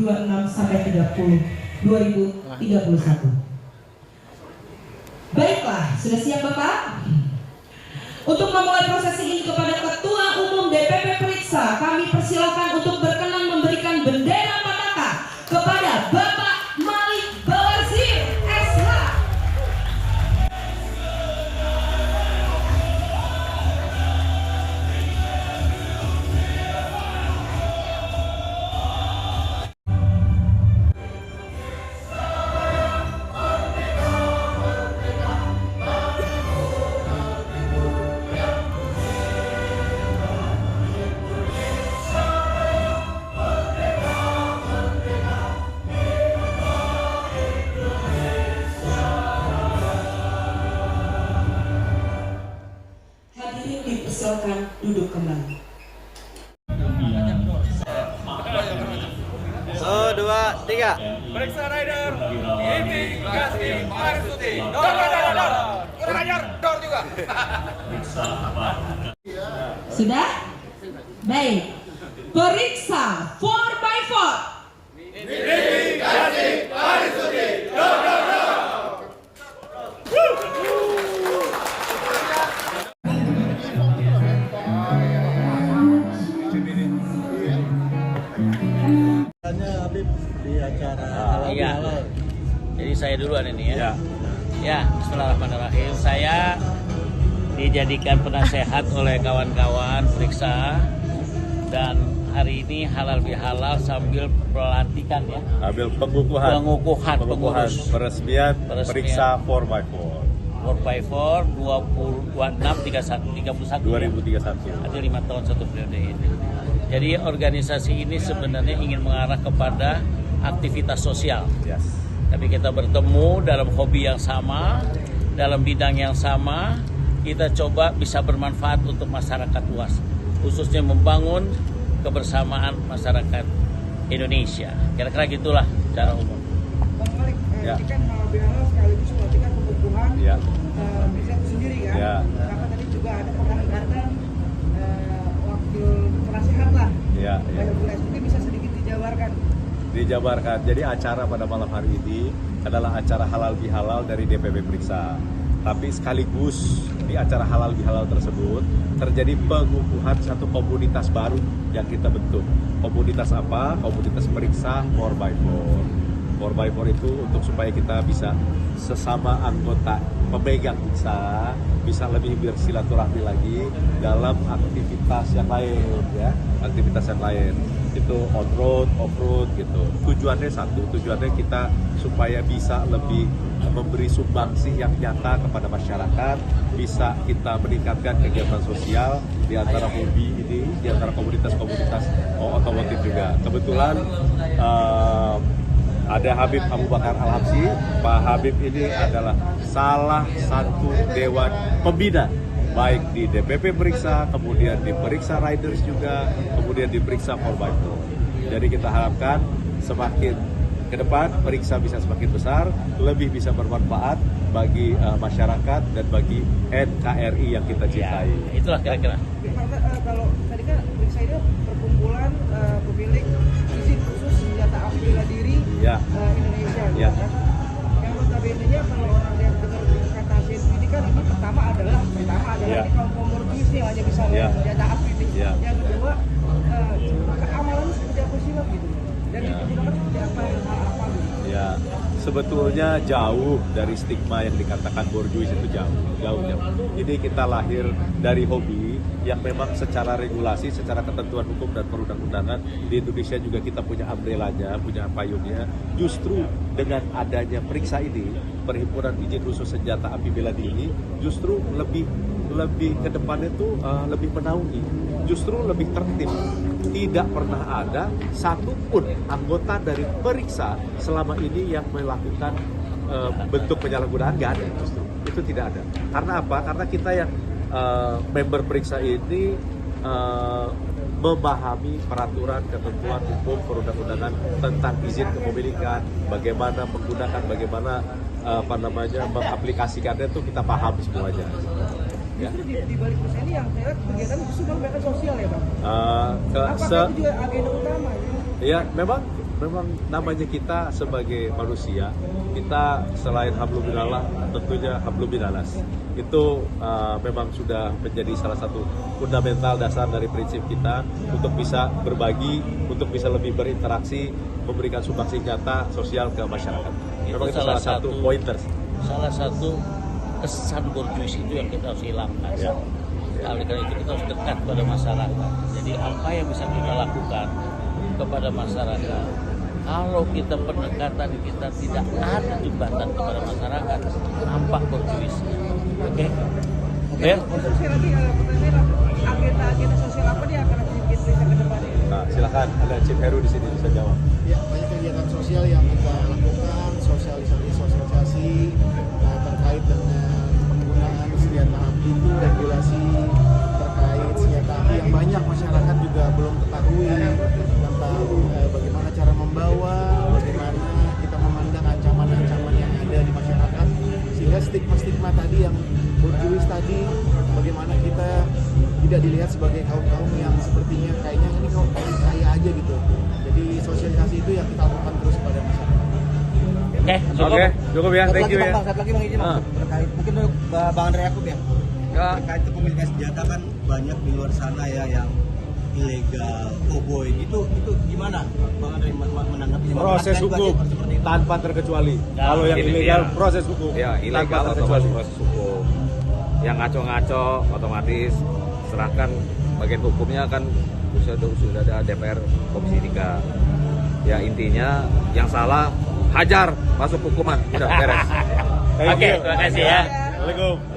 26 sampai 30 2031. Baiklah, sudah siap Bapak? Untuk memulai prosesi ini kepada Ketua Umum DPP Periksa, kami persilakan untuk berkenan memberikan bendera Pataka kepada Bapak Malik Bawazir SH. Hadirin dipersilakan duduk kembali. 1, 2, 3. Periksa rider, imigrasi Marisuti. Dor. Kurang ajar, dor juga. Sudah? Baik. Periksa 4x4. Imigrasi Marisuti. Dor. Habib di acara Iya. Jadi saya duluan ini ya. Ya, bismillahirrahmanirrahim. Saya dijadikan penasehat oleh kawan-kawan periksa dan hari ini halal bihalal sambil pelantikan ya. Ambil pengukuhan Pengurus peresmian periksa 4x4 4x4 26 31 2031. Artinya 5 tahun satu periode ini. Jadi organisasi ini sebenarnya ingin mengarah kepada aktivitas sosial. Yes. Tapi kita bertemu dalam hobi yang sama, dalam bidang yang sama, kita coba bisa bermanfaat untuk masyarakat luas, khususnya membangun kebersamaan masyarakat Indonesia. Kira-kira gitulah secara umum. Bang Malik, Ya. ini kan halal bihalal sekaligus melakukan pengukuhan Ya. bisa itu sendiri kan? Ya. Kenapa tadi juga ada pengangkatan wakil penasehat lah. Ya, ya. Banyak wilayah mungkin bisa sedikit dijabarkan. Dijabarkan. Jadi acara pada malam hari ini adalah acara halal bihalal dari DPP Periksa. Tapi sekaligus di acara halal bihalal tersebut terjadi pengukuhan satu komunitas baru yang kita bentuk. Komunitas apa? Komunitas Periksa 4x4. 4x4 itu untuk supaya kita bisa sesama anggota pemegang bisa lebih bersilaturahmi lagi dalam aktivitas yang lain ya, aktivitas yang lain itu on road, off road gitu. Tujuannya satu, tujuannya kita supaya bisa lebih memberi sumbangsih yang nyata kepada masyarakat, bisa kita meningkatkan kegiatan sosial di antara hobi ini, di antara komunitas-komunitas otomotif juga. Kebetulan ada Habib Abu Bakar Al-Habsyi. Pak Habib ini adalah salah satu dewan pembina baik di DPP Periksa, kemudian di Periksa Riders juga, kemudian di Periksa 4x4. Jadi kita harapkan semakin ke depan Periksa bisa semakin besar, lebih bisa bermanfaat bagi masyarakat dan bagi NKRI yang kita cintai. Ya, itulah kira-kira. Kalau tadi kan periksa ini perkumpulan pemilik izin khusus senjata api bela diri Ya. Indonesia. Ya. Kan? Yang notabene-nya kalau orang yang dengar kata ini kan ini pertama adalah Ya. ini kaum komorbid nih hanya bisa Ya. senjata api nih. Ya. Yang kedua keamanan seperti apa sih Bang gitu. Dan Ya. digunakan seperti apa hal apa gitu. Ya, sebetulnya jauh dari stigma yang dikatakan borjuis itu jauh. Ini kita lahir dari hobi yang memang secara regulasi, secara ketentuan hukum dan perundang-undangan di Indonesia juga kita punya umbrellanya, punya payungnya. Justru dengan adanya periksa ini, Perhimpunan Izin Khusus Senjata Api Bela Diri justru lebih ke depannya tuh lebih menaungi, justru lebih tertib. Tidak pernah ada satupun anggota dari Periksa selama ini yang melakukan bentuk penyalahgunaan, nggak ada justru. Itu tidak ada. Karena apa? Karena kita yang member Periksa ini memahami peraturan, ketentuan hukum, perundang-undangan tentang izin kepemilikan, bagaimana menggunakan, bagaimana mengaplikasikannya itu kita paham semuanya. Ya. Justru di balik persen ini yang saya lihat kegiatan justru kegiatan sosial ya Bang. Apa Itu juga agenda utama ya? Ya, memang namanya kita sebagai manusia, kita selain hablum minallah tentunya hablum minanas. Itu memang sudah menjadi salah satu fundamental dasar dari prinsip kita untuk bisa berbagi, untuk bisa lebih berinteraksi, memberikan sumbangsi nyata sosial ke masyarakat. Memang itu salah satu pointers. Salah satu kesan borjuis itu yang kita harus hilangkan. Ya. Oleh karena itu kita harus dekat pada masyarakat. Jadi apa yang bisa kita lakukan kepada masyarakat? Kalau kita pendekatan kita tidak ada jembatan kepada masyarakat, nampak borjuisnya. Oke? Ya? Saya lagi pertanyaan, agenda sosial apa nih yang akan dibikin ke depannya? Nah, silakan ada Chief Heru di sini bisa jawab. Ya, banyak kegiatan sosial yang kita lakukan, sosialisasi terkait dengan penggunaan senjata api itu, regulasi terkait senjata api yang banyak masyarakat juga belum ketahui tentang bagaimana cara membawa, bagaimana kita memandang ancaman-ancaman yang ada di masyarakat, sehingga stigma-stigma tadi yang borjuis tadi, bagaimana kita tidak dilihat sebagai kaum-kaum yang sepertinya kayaknya ini kaum kaya aja gitu. Jadi sosialisasi itu yang kita lakukan terus pada masyarakat. Oke, Cukup ya, thank you ya. Satu lagi Bang izin terkait mungkin Bang Andre Yakub ya. Terkait kepemilikan senjata kan banyak di luar sana ya yang ilegal, cowboy itu gimana Bang Andre menanggapinya? Proses hukum tanpa terkecuali. Kalau yang ilegal proses hukum. Ya, ilegal otomatis proses hukum. Yang ngaco-ngaco otomatis serahkan bagian hukumnya kan sudah ada DPR Komisi 3. Ya intinya yang salah hajar masuk hukuman udah beres. Oke, terima kasih ya. Assalamualaikum.